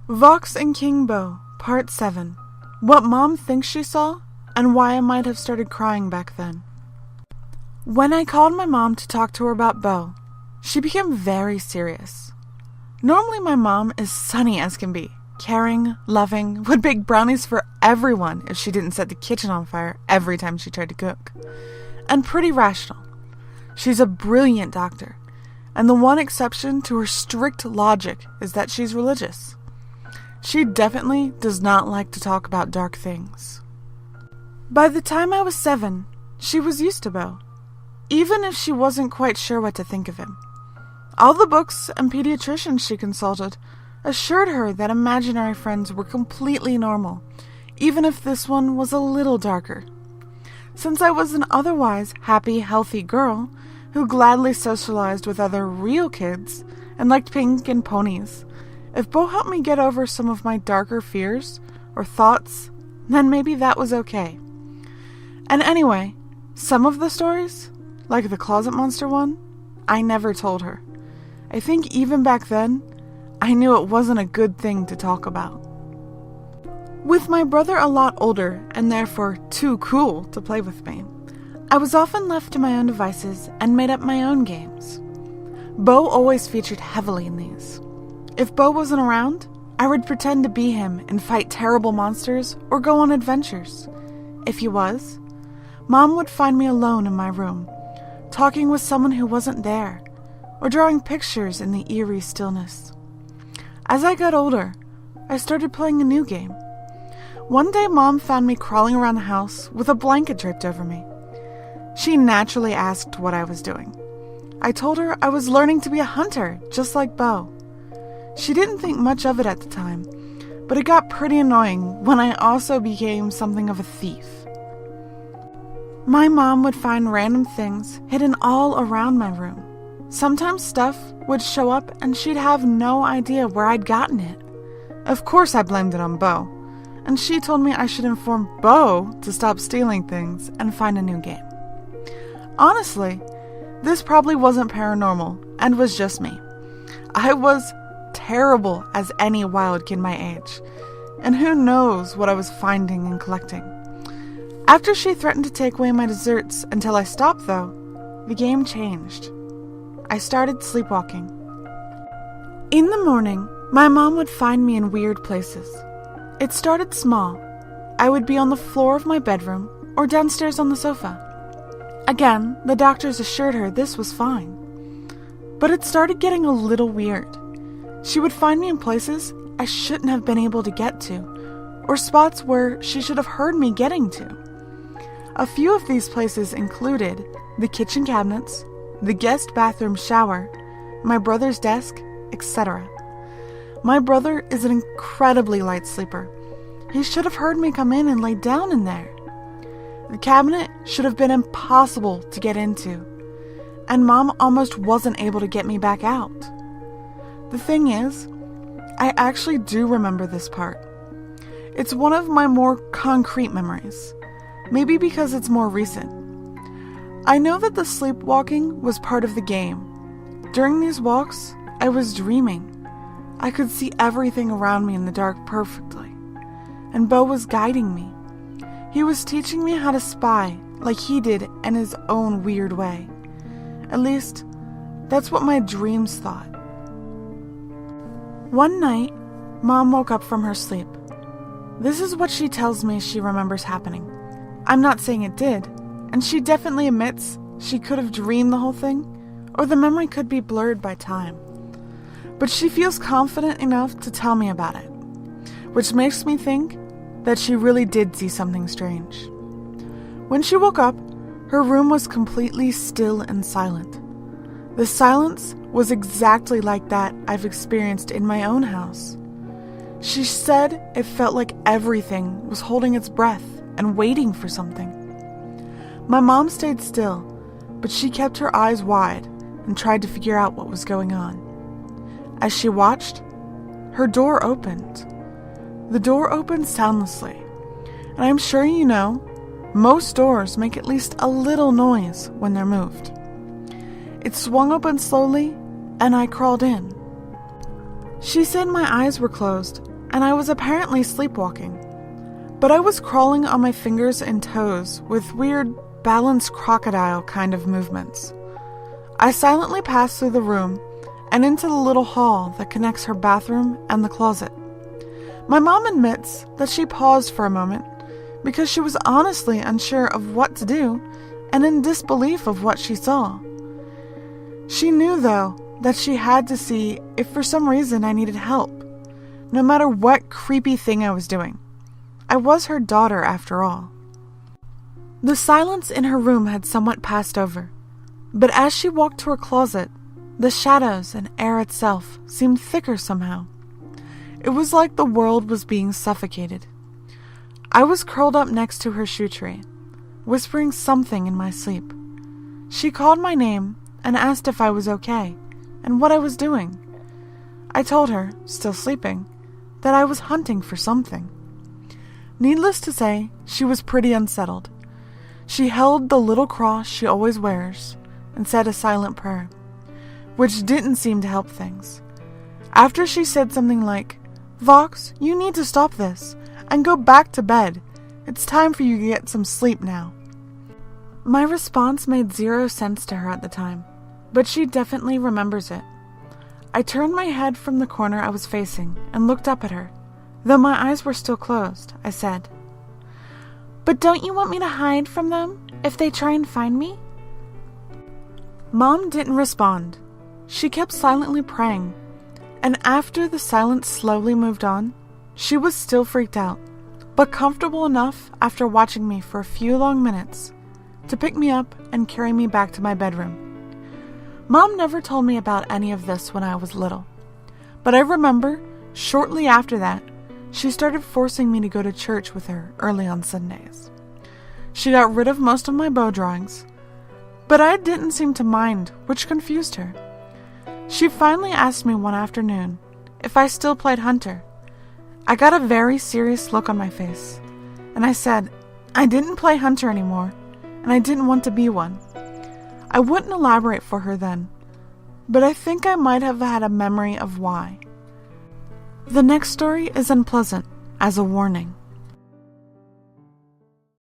Vox and King Beau, Part 7. What Mom thinks she saw, and why I might have started crying back then. When I called my mom to talk to her about Beau, she became very serious. Normally my mom is sunny as can be, caring, loving, would bake brownies for everyone if she didn't set the kitchen on fire every time she tried to cook, and pretty rational. She's a brilliant doctor, and the one exception to her strict logic is that she's religious. She definitely does not like to talk about dark things. By the time I was 7, she was used to Beau, even if she wasn't quite sure what to think of him. All the books and pediatricians she consulted assured her that imaginary friends were completely normal, even if this one was a little darker. Since I was an otherwise happy, healthy girl who gladly socialized with other real kids and liked pink and ponies, if Beau helped me get over some of my darker fears or thoughts, then maybe that was okay. And anyway, some of the stories, like the closet monster one, I never told her. I think even back then, I knew it wasn't a good thing to talk about. With my brother a lot older and therefore too cool to play with me, I was often left to my own devices and made up my own games. Beau always featured heavily in these. If Beau wasn't around, I would pretend to be him and fight terrible monsters or go on adventures. If he was, Mom would find me alone in my room, talking with someone who wasn't there, or drawing pictures in the eerie stillness. As I got older, I started playing a new game. One day Mom found me crawling around the house with a blanket draped over me. She naturally asked what I was doing. I told her I was learning to be a hunter, just like Beau. She didn't think much of it at the time, but it got pretty annoying when I also became something of a thief. My mom would find random things hidden all around my room. Sometimes stuff would show up and she'd have no idea where I'd gotten it. Of course I blamed it on Beau, and she told me I should inform Beau to stop stealing things and find a new game. Honestly, this probably wasn't paranormal and was just me. I was terrible as any wild kid my age, and who knows what I was finding and collecting. After she threatened to take away my desserts until I stopped, though, the game changed. I started sleepwalking. In the morning, my mom would find me in weird places. It started small. I would be on the floor of my bedroom or downstairs on the sofa. Again, the doctors assured her this was fine. But it started getting a little weird. She would find me in places I shouldn't have been able to get to, or spots where she should have heard me getting to. A few of these places included the kitchen cabinets, the guest bathroom shower, my brother's desk, etc. My brother is an incredibly light sleeper. He should have heard me come in and lay down in there. The cabinet should have been impossible to get into, and Mom almost wasn't able to get me back out. The thing is, I actually do remember this part. It's one of my more concrete memories, maybe because it's more recent. I know that the sleepwalking was part of the game. During these walks, I was dreaming. I could see everything around me in the dark perfectly, and Beau was guiding me. He was teaching me how to spy like he did in his own weird way. At least, that's what my dreams thought. One night, Mom woke up from her sleep. This is what she tells me she remembers happening. I'm not saying it did, and she definitely admits she could have dreamed the whole thing, or the memory could be blurred by time. But she feels confident enough to tell me about it, which makes me think that she really did see something strange. When she woke up, her room was completely still and silent. The silence was exactly like that I've experienced in my own house. She said it felt like everything was holding its breath and waiting for something. My mom stayed still, but she kept her eyes wide and tried to figure out what was going on. As she watched, her door opened. The door opened soundlessly, and I'm sure you know, most doors make at least a little noise when they're moved. It swung open slowly, and I crawled in. She said my eyes were closed, and I was apparently sleepwalking. But I was crawling on my fingers and toes with weird, balanced crocodile kind of movements. I silently passed through the room and into the little hall that connects her bathroom and the closet. My mom admits that she paused for a moment because she was honestly unsure of what to do and in disbelief of what she saw. She knew, though, that she had to see if for some reason I needed help, no matter what creepy thing I was doing. I was her daughter, after all. The silence in her room had somewhat passed over, but as she walked to her closet, the shadows and air itself seemed thicker somehow. It was like the world was being suffocated. I was curled up next to her shoe tray, whispering something in my sleep. She called my name and asked if I was okay and what I was doing. I told her, still sleeping, that I was hunting for something. Needless to say, she was pretty unsettled. She held the little cross she always wears and said a silent prayer, which didn't seem to help things. After she said something like, "Vox, you need to stop this and go back to bed. It's time for you to get some sleep now." My response made zero sense to her at the time, but she definitely remembers it. I turned my head from the corner I was facing and looked up at her. Though my eyes were still closed, I said, "But don't you want me to hide from them if they try and find me?" Mom didn't respond. She kept silently praying, and after the silence slowly moved on, she was still freaked out, but comfortable enough after watching me for a few long minutes to pick me up and carry me back to my bedroom. Mom never told me about any of this when I was little, but I remember shortly after that, she started forcing me to go to church with her early on Sundays. She got rid of most of my bow drawings, but I didn't seem to mind, which confused her. She finally asked me one afternoon if I still played hunter. I got a very serious look on my face, and I said I didn't play hunter anymore, and I didn't want to be one. I wouldn't elaborate for her then, but I think I might have had a memory of why. The next story is unpleasant, as a warning.